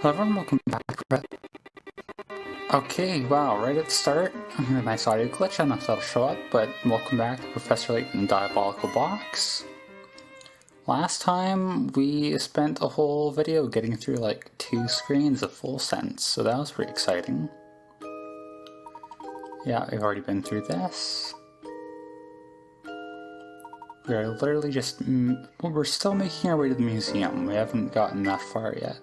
Hello everyone, welcome back. Okay, wow, right at the start, a nice audio glitch, I don't know if that'll show up, but welcome back to Professor Layton and Diabolical Box. Last time, we spent a whole video getting through like 2 screens of full sense, so that was pretty exciting. Yeah, we've already been through this. We're literally just, we're still making our way to the museum, we haven't gotten that far yet.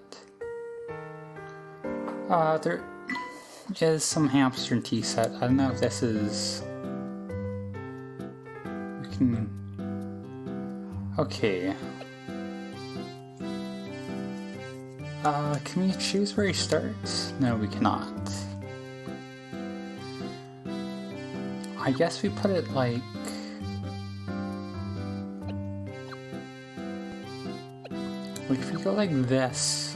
There is some hamster and tea set. I don't know if this is... We can... Okay. Can we choose where he starts? No, we cannot. I guess we put it like... Like if we go like this...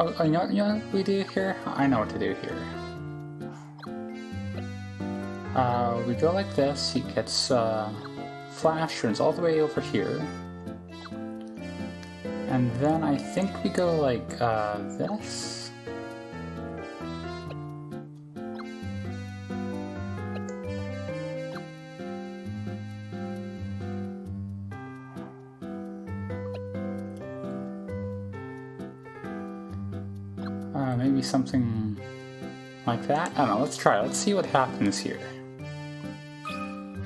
Oh, you know what we do here? I know what to do here. We go like this, he gets flash runs all the way over here. And then I think we go like this. Maybe something like that? I don't know, let's try. Let's see what happens here.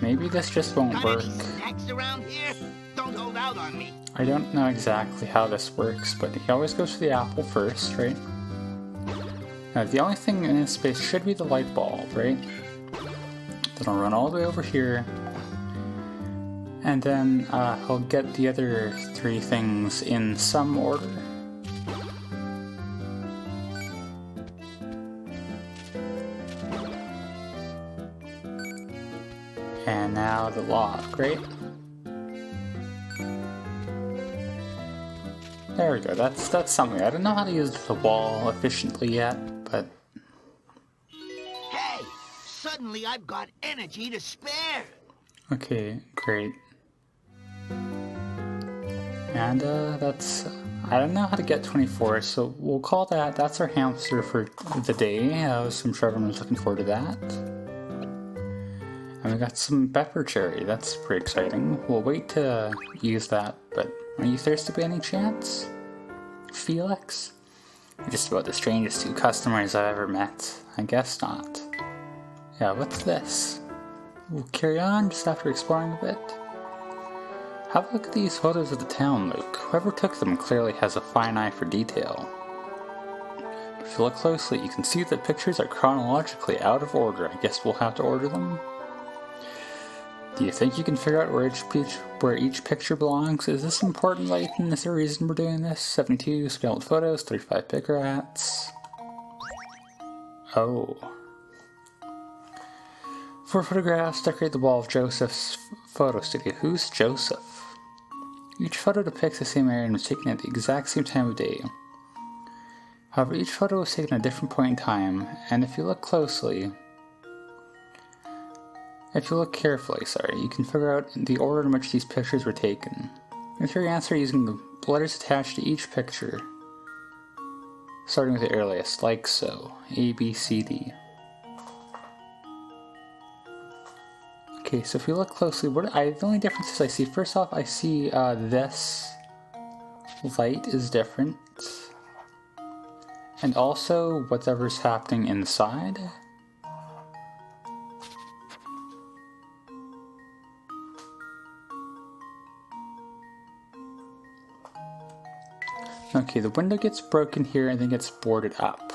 Maybe this just won't work. Snacks around here? Don't hold out on me. I don't know exactly how this works, but he always goes for the apple first, right? Now, the only thing in this space should be the light bulb, right? Then I'll run all the way over here. And then he'll get the other 3 things in some order. And now the lock, right? There we go, that's something. I don't know how to use the wall efficiently yet, but... Hey, suddenly I've got energy to spare. Okay, great. And that's... I don't know how to get 24, so we'll call that's our hamster for the day. So I'm sure everyone's looking forward to that. And we got some pepper cherry, that's pretty exciting. We'll wait to use that, but are you thirsty by any chance? Felix? You're just about the strangest 2 customers I've ever met. I guess not. Yeah, what's this? We'll carry on just after exploring a bit. Have a look at these photos of the town, Luke. Whoever took them clearly has a fine eye for detail. If you look closely, you can see that pictures are chronologically out of order. I guess we'll have to order them. Do you think you can figure out where each picture belongs? Is this important, Layton? Is there a reason we're doing this? 72 scaled photos, 35 pick rats. Oh. 4 photographs decorate the wall of Joseph's photo studio. Who's Joseph? Each photo depicts the same area and was taken at the exact same time of day. However, each photo was taken at a different point in time, and if you look closely... If you look carefully, you can figure out the order in which these pictures were taken. Enter your answer using the letters attached to each picture, starting with the earliest, like so. A, B, C, D. Okay, so if you look closely, the only differences I see, first off, I see this light is different, and also whatever's happening inside. Okay, the window gets broken here and then gets boarded up.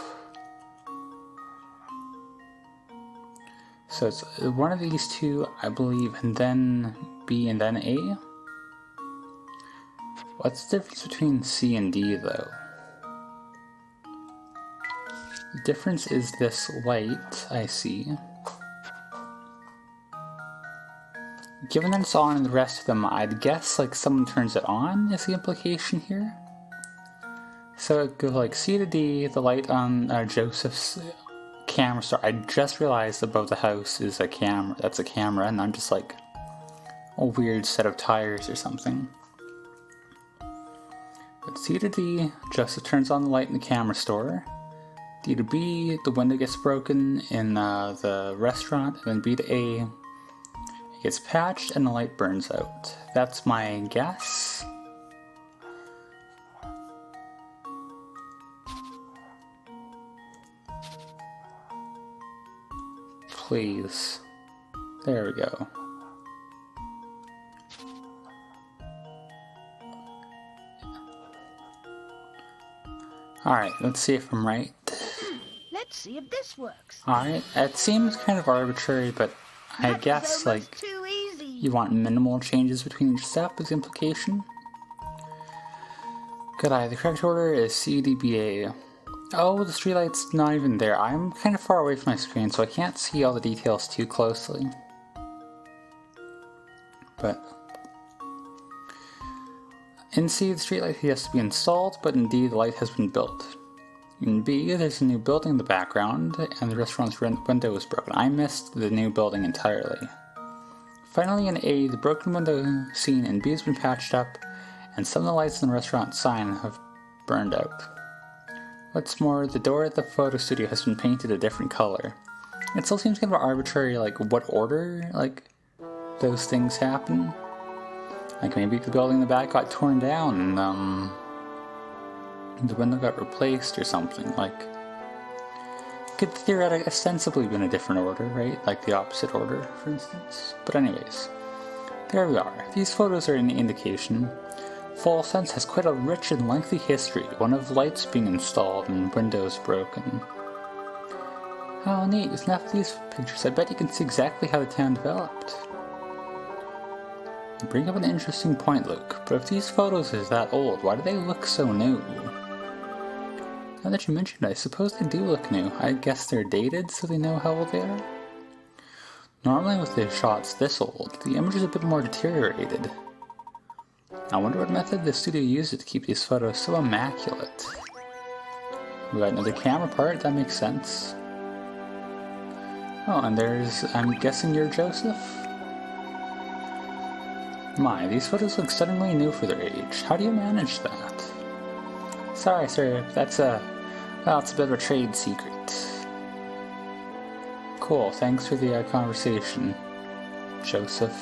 So it's one of these 2, I believe, and then B and then A. What's the difference between C and D, though? The difference is this light, I see. Given that it's on and the rest of them, I'd guess like someone turns it on is the implication here. So it goes like C to D, the light on Joseph's camera store. I just realized above the house is a camera. That's a camera, and I'm just like a weird set of tires or something. But C to D, Joseph turns on the light in the camera store. D to B, the window gets broken in the restaurant. And then B to A, it gets patched and the light burns out. That's my guess. Please. There we go. Alright, let's see if I'm right. Let's see if this works. Alright, it seems kind of arbitrary, but I guess, like, too easy. you want minimal changes between each step is the implication. Good eye, the correct order is CDBA. Oh, the streetlight's not even there. I'm kind of far away from my screen, so I can't see all the details too closely. But in C, the streetlight has to be installed, but in D, the light has been built. In B, there's a new building in the background, and the restaurant's window is broken. I missed the new building entirely. Finally, in A, the broken window scene in B has been patched up, and some of the lights in the restaurant sign have burned out. What's more, the door at the photo studio has been painted a different color. It still seems kind of arbitrary, like, what order, like, those things happen. Like, maybe the building in the back got torn down and, the window got replaced or something. Like, it could theoretically ostensibly been a different order, right? Like the opposite order, for instance. But anyways, there we are. These photos are an indication. Fall Sense has quite a rich and lengthy history, one of lights being installed and windows broken. How neat, with enough of these pictures, I bet you can see exactly how the town developed. You bring up an interesting point, Luke, but if these photos are that old, why do they look so new? Now that you mentioned it, I suppose they do look new. I guess they're dated so they know how old they are? Normally with the shots this old, the image is a bit more deteriorated. I wonder what method the studio uses to keep these photos so immaculate. We got another camera part, that makes sense. Oh, and there's, I'm guessing you're Joseph? My, these photos look stunningly new for their age. How do you manage that? Sorry, sir, that's well, it's a bit of a trade secret. Cool, thanks for the conversation, Joseph.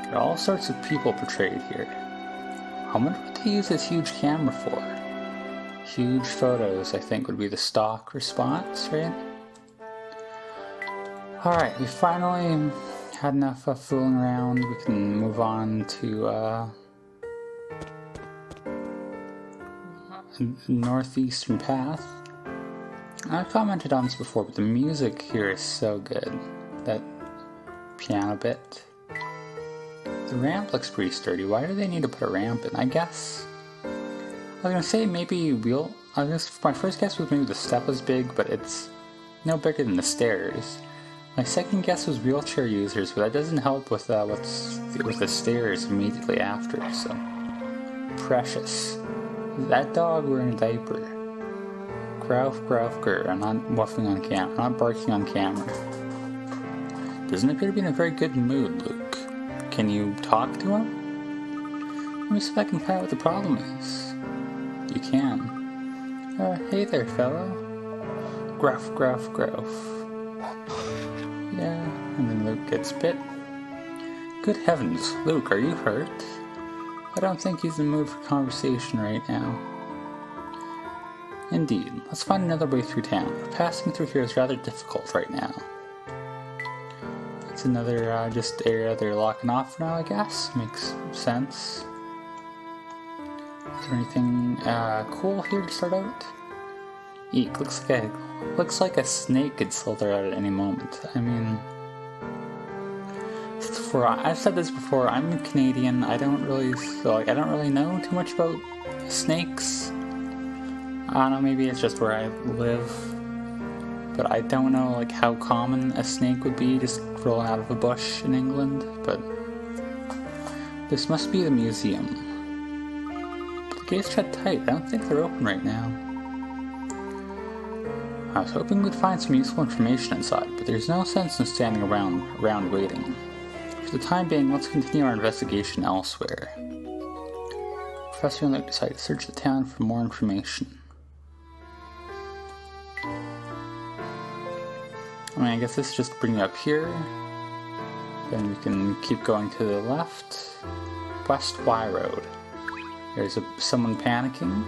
There are all sorts of people portrayed here. I wonder what they use this huge camera for. Huge photos, I think, would be the stock response, right? Alright, we finally had enough of fooling around. We can move on to northeastern path. I've commented on this before, but the music here is so good. That piano bit. The ramp looks pretty sturdy. Why do they need to put a ramp in? I guess I was gonna say maybe my first guess was maybe the step was big, but it's no bigger than the stairs. My second guess was wheelchair users, but that doesn't help with with the stairs immediately after. So precious. Is that dog wearing a diaper? Grouf, grouf, grr. I'm not wuffing on camera. I'm not barking on camera. Doesn't appear to be in a very good mood, Luke. Can you talk to him? Let me see if I can find out what the problem is. You can. Hey there, fellow. Gruff, gruff, gruff. Yeah, and then Luke gets bit. Good heavens, Luke, are you hurt? I don't think he's in the mood for conversation right now. Indeed, let's find another way through town. Passing through here is rather difficult right now. It's another just area they're locking off now, I guess. Makes sense. Is there anything cool here to start out? Eek, looks like a snake could slither out at any moment. I mean, I've said this before. I'm Canadian. I don't really know too much about snakes. I don't know. Maybe it's just where I live, but I don't know like how common a snake would be just rolling out of a bush in England. But this must be the museum. gates shut tight. I don't think they're open right now. I was hoping we'd find some useful information inside, but there's no sense in standing around waiting. For the time being, let's continue our investigation elsewhere. Professor and Luke decided to search the town for more information. I mean, I guess this is just bring you up here. Then we can keep going to the left. West Y Road. There's someone panicking.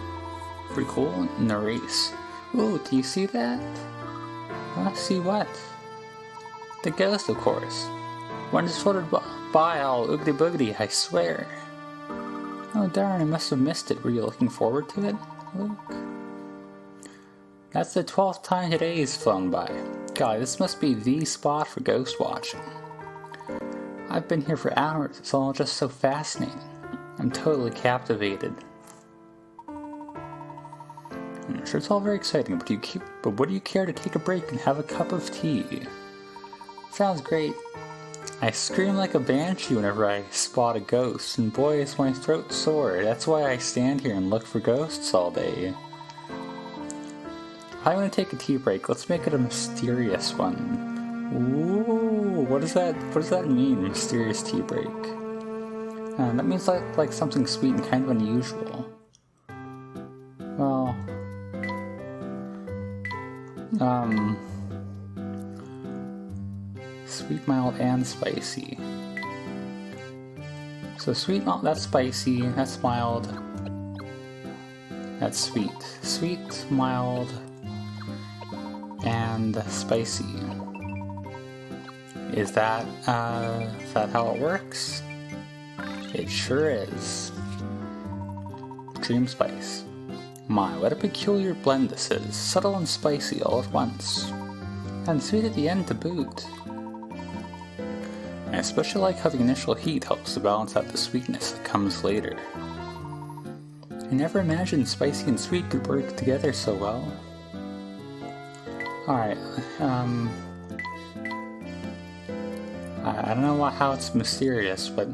Pretty cool. In the race. Ooh, do you see that? See what? The ghost, of course. One just floated by all oogly boogly, I swear. Oh darn, I must have missed it. Were you looking forward to it, Luke? That's the 12th time today he's flown by. God, this must be the spot for ghost watching. I've been here for hours. It's all just so fascinating. I'm totally captivated. I'm sure it's all very exciting, but would you care to take a break and have a cup of tea? Sounds great. I scream like a banshee whenever I spot a ghost, and boy is my throat sore. That's why I stand here and look for ghosts all day. If I want to take a tea break, let's make it a mysterious one. Ooh, what does that mean, mysterious tea break? That means like something sweet and kind of unusual. Well, sweet, mild, and spicy. So sweet, mild, that's spicy, that's mild, that's sweet. Sweet, mild, and spicy. Is that how it works? It sure is. Dream spice. My, what a peculiar blend this is. Subtle and spicy all at once. And sweet at the end to boot. I especially like how the initial heat helps to balance out the sweetness that comes later. I never imagined spicy and sweet could work together so well. Alright, I don't know how it's mysterious, but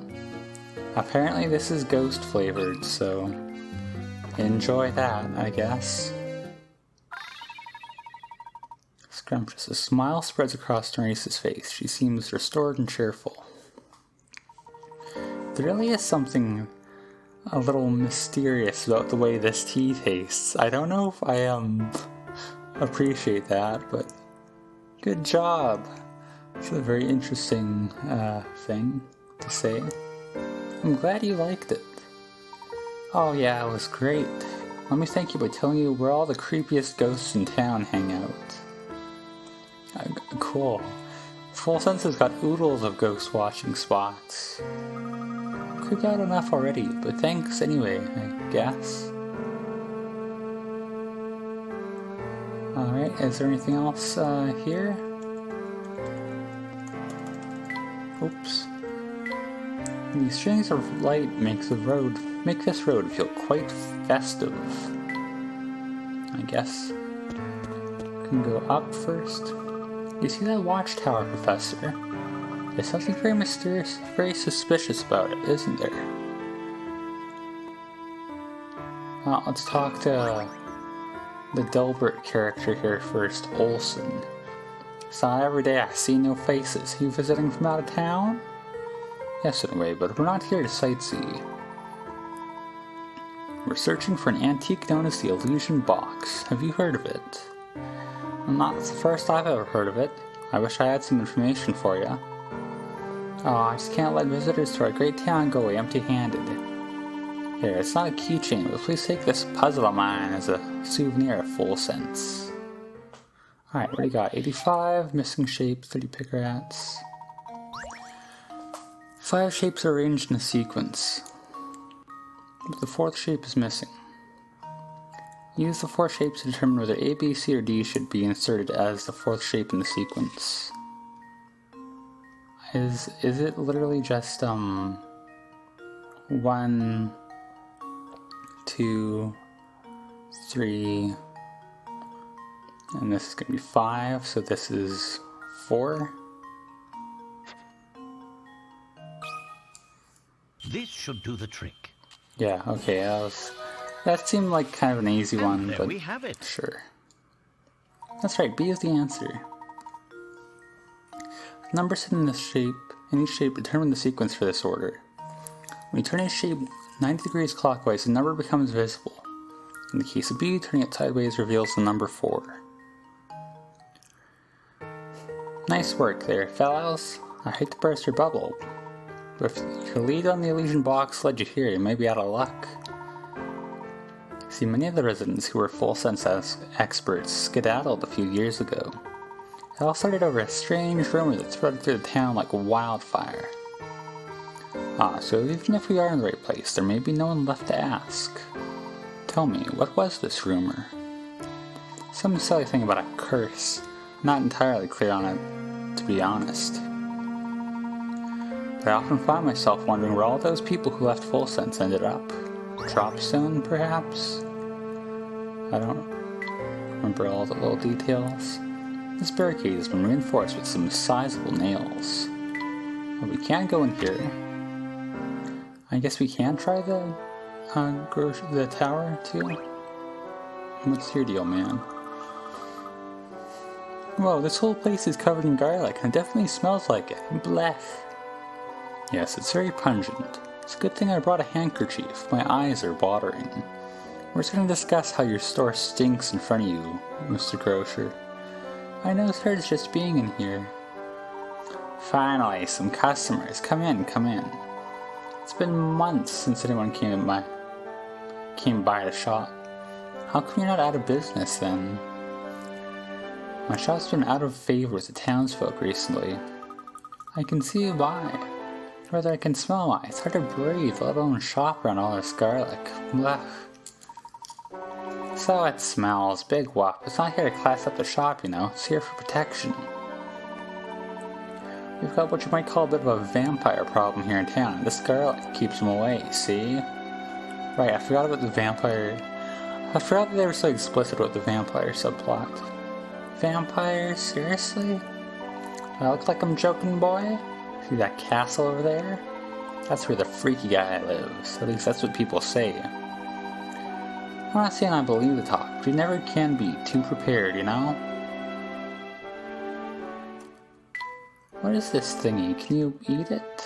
apparently this is ghost flavored, so enjoy that, I guess. Scrumptious. A smile spreads across Teresa's face. She seems restored and cheerful. There really is something a little mysterious about the way this tea tastes. I don't know if I appreciate that, but good job. It's a very interesting thing to say. I'm glad you liked it. Oh yeah, it was great. Let me thank you by telling you where all the creepiest ghosts in town hang out. Cool. Full Sense has got oodles of ghost watching spots. Creeped out enough already, but thanks anyway, I guess. Alright, is there anything else here? Oops. These strings of light make this road feel quite festive. I guess. Can go up first. You see that watchtower, Professor? There's something very mysterious, very suspicious about it, isn't there? Well, let's talk to the Delbert character here first, Olson. Saw every day, I see no faces. You visiting from out of town? Yes, in a way, but we're not here to sightsee. We're searching for an antique known as the Illusion Box. Have you heard of it? Not the first I've ever heard of it. I wish I had some information for you. Oh, I just can't let visitors to our great town go away empty-handed. Here, it's not a keychain, but please take this puzzle of mine as a souvenir of Full Sense. Alright, what do you got? 85, missing shape, 30 picker rats. 5 shapes are arranged in a sequence. But the 4th shape is missing. Use the 4 shapes to determine whether A, B, C, or D should be inserted as the 4th shape in the sequence. Is it literally just 1, 2, 3, and this is going to be 5, so this is 4? This should do the trick. Yeah, okay, I That seemed like kind of an easy one, There but we have it. sure. That's right, B is the answer. Numbers set in each shape determine the sequence for this order. When you turn a shape 90 degrees clockwise, the number becomes visible. In the case of B, turning it sideways reveals the number 4. Nice work there, fellows. I hate to burst your bubble, but if your lead on the illusion box led you here, you may be out of luck. See, many of the residents who were full sense experts skedaddled a few years ago. It all started over a strange rumor that spread through the town like wildfire. So even if we are in the right place, there may be no one left to ask. Tell me, what was this rumor? Some silly thing about a curse. I'm not entirely clear on it, to be honest. But I often find myself wondering where all those people who left Full Sense ended up. Dropstone, perhaps? I don't remember all the little details. This barricade has been reinforced with some sizable nails. Well, we can't go in here. I guess we can try the tower too. What's your deal, man? Whoa, this whole place is covered in garlic and it definitely smells like it. Blech. Yes, it's very pungent. It's a good thing I brought a handkerchief. My eyes are watering. We're just going to discuss how your store stinks in front of you, Mr. Grocer. I know it started just being in here. Finally, some customers. Come in, come in. It's been months since anyone came by the shop. How come you're not out of business then? My shop's been out of favor with the townsfolk recently. I can see why. Rather, I can smell why. It's hard to breathe, let alone shop around all this garlic. Blech. So it smells. Big whoop. It's not here to class up the shop, you know. It's here for protection. We've got what you might call a bit of a vampire problem here in town. This garlic keeps them away, see? Right, I forgot about the vampire. I forgot that they were so explicit with the vampire subplot. Vampires? Seriously? Do I look like I'm joking, boy? See that castle over there? That's where the freaky guy lives. At least that's what people say. I'm not saying I believe the talk, but you never can be too prepared, you know? What is this thingy? Can you eat it?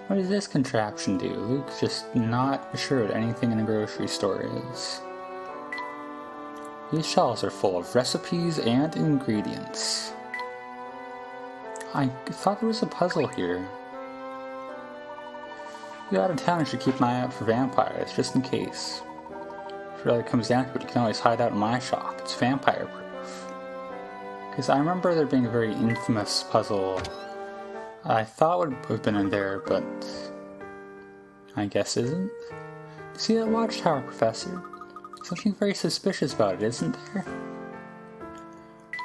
What does this contraption do? Luke's just not sure what anything in a grocery store is. These shelves are full of recipes and ingredients. I thought there was a puzzle here. You out of town should keep an eye out for vampires, just in case. If it really comes down to it, you can always hide out in my shop. It's vampire proof. Because I remember there being a very infamous puzzle I thought would have been in there, but I guess isn't. See that watchtower, Professor? Something very suspicious about it, isn't there?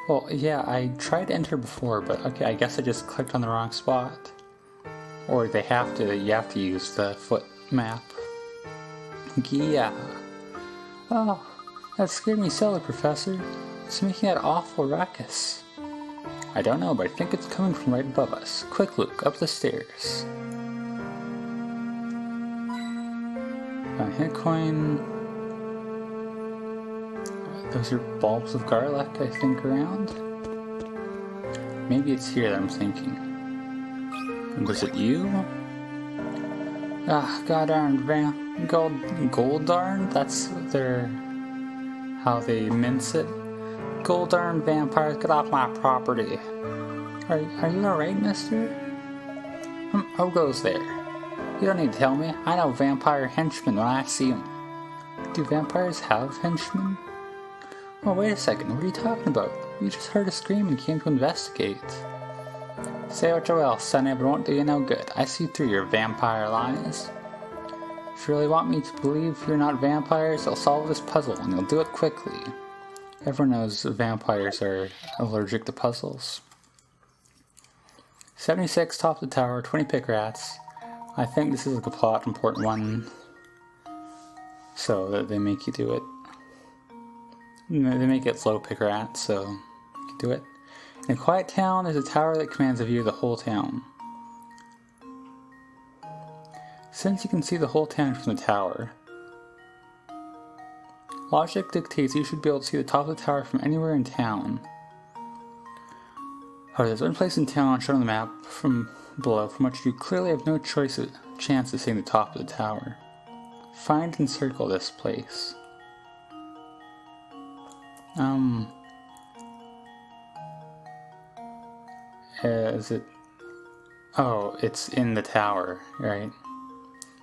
Well, yeah, I tried to enter before, but okay, I guess I just clicked on the wrong spot. Or you have to use the foot map. Yeah. Oh, that scared me silly, Professor. It's making that awful ruckus. I don't know, but I think it's coming from right above us. Quick, Luke, up the stairs. A hit coin. Those are bulbs of garlic, I think, around. Maybe it's here that I'm thinking. Was it you? Ah, godarn gold darn? That's how they mince it. Gold darn vampires, get off my property. Are you alright, mister? Who goes there? You don't need to tell me. I know vampire henchmen when I see them. Do vampires have henchmen? Oh, wait a second. What are you talking about? We just heard a scream and came to investigate. Say what you will, sonny, but it won't do you no good. I see through your vampire lies. If you really want me to believe you're not vampires, I'll solve this puzzle, and you'll do it quickly. Everyone knows vampires are allergic to puzzles. 76, top of the tower, 20 pick rats. I think this is like a plot important one, so that they make you do it. They make it slow pick rats, so you can do it. In a quiet town, there's a tower that commands a view of the whole town. since you can see the whole town from the tower. Logic dictates you should be able to see the top of the tower from anywhere in town. However, there's one place in town shown on the map from below from which you clearly have no chance of seeing the top of the tower. Find and circle this place. Is it... Oh, it's in the tower, right?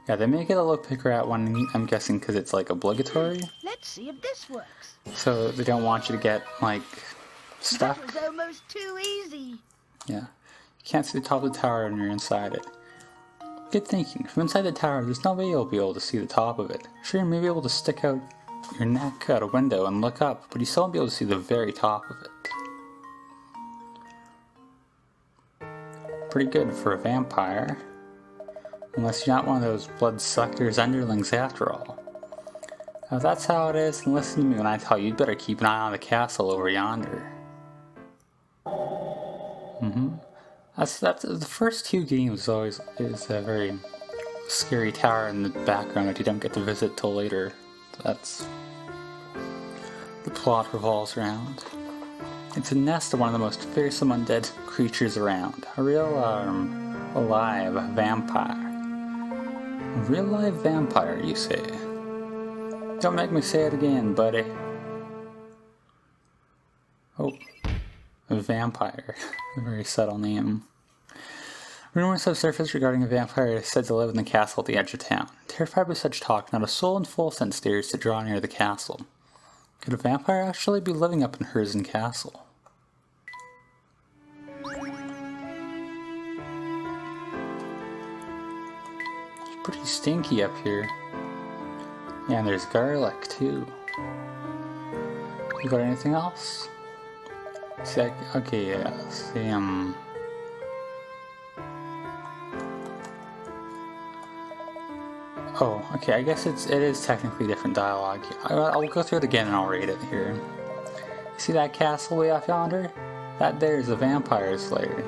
Yeah, they make it a low pick rat one, I'm guessing because it's like obligatory. Let's see if this works. So they don't want you to get, like, stuck. That was almost too easy. Yeah. You can't see the top of the tower when you're inside it. Good thinking. From inside the tower, there's no way you'll be able to see the top of it. Sure, you may be able to stick out your neck out a window and look up, but you still won't be able to see the very top of it. Pretty good for a vampire. Unless you're not one of those bloodsuckers underlings after all. Now if that's how it is, then listen to me when I tell you, you'd better keep an eye on the castle over yonder. That's the first 2 games always is a very scary tower in the background that you don't get to visit till later. That's the plot revolves around. It's a nest of one of the most fearsome undead creatures around. A real alive vampire. A real live vampire, you say? Don't make me say it again, buddy. Oh. A vampire. A very subtle name. Rumors have surfaced regarding a vampire said to live in the castle at the edge of town. Terrified by such talk, not a soul in full sense dares to draw near the castle. Could a vampire actually be living up in Herzen Castle? It's pretty stinky up here. Yeah, and there's garlic too. You got anything else? See, okay, yeah, see, Oh, okay, I guess it is technically different dialogue. I'll go through it again and I'll rate it here. See that castle way off yonder? That there is a vampire's lair.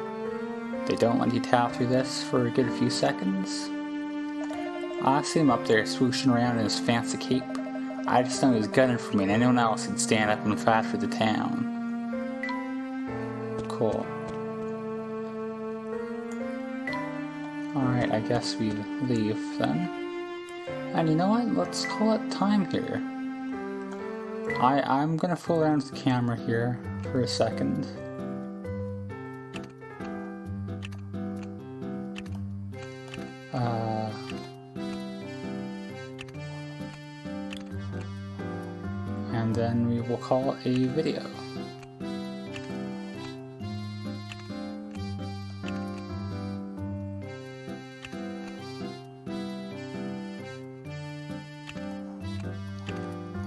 They don't let you tap through this for a good few seconds. I see him up there swooshing around in his fancy cape. I just know he was gunning for me and anyone else would stand up and fight for the town. Cool. Alright, I guess we leave then. And you know what? Let's call it time here. I'm gonna fool around with the camera here for a second. And then we will call it a video.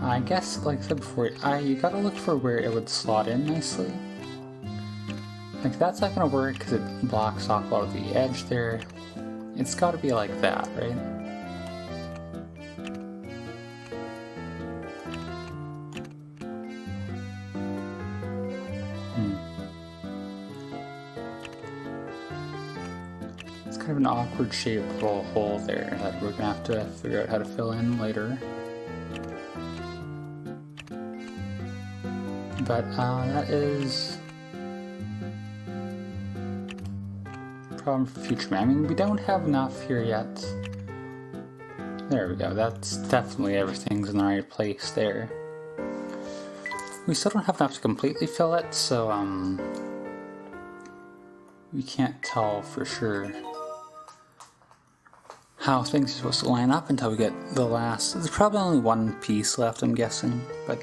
I guess, like I said before, you gotta look for where it would slot in nicely. Like, that's not gonna work because it blocks off a lot of the edge there. It's gotta be like that, right? It's kind of an awkward shaped little hole there that we're gonna have to figure out how to fill in later. But that is a problem for future. I mean, we don't have enough here yet. There we go. That's definitely everything's in the right place there. We still don't have enough to completely fill it, so we can't tell for sure how things are supposed to line up until we get the last. There's probably only one piece left, I'm guessing, but.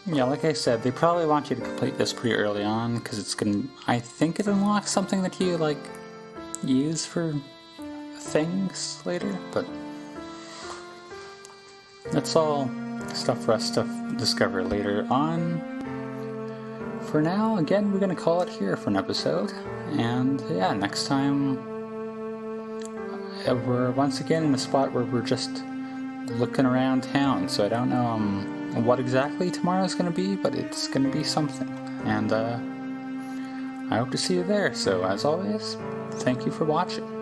Yeah, like I said, they probably want you to complete this pretty early on, because it's gonna, I think it unlocks something that you, like, use for things later, but that's all stuff for us to discover later on. For now, again, we're gonna call it here for an episode, and yeah, next time, we're once again in a spot where we're just looking around town, so I don't know, what exactly tomorrow's going to be, but it's going to be something. And I hope to see you there. So as always, thank you for watching.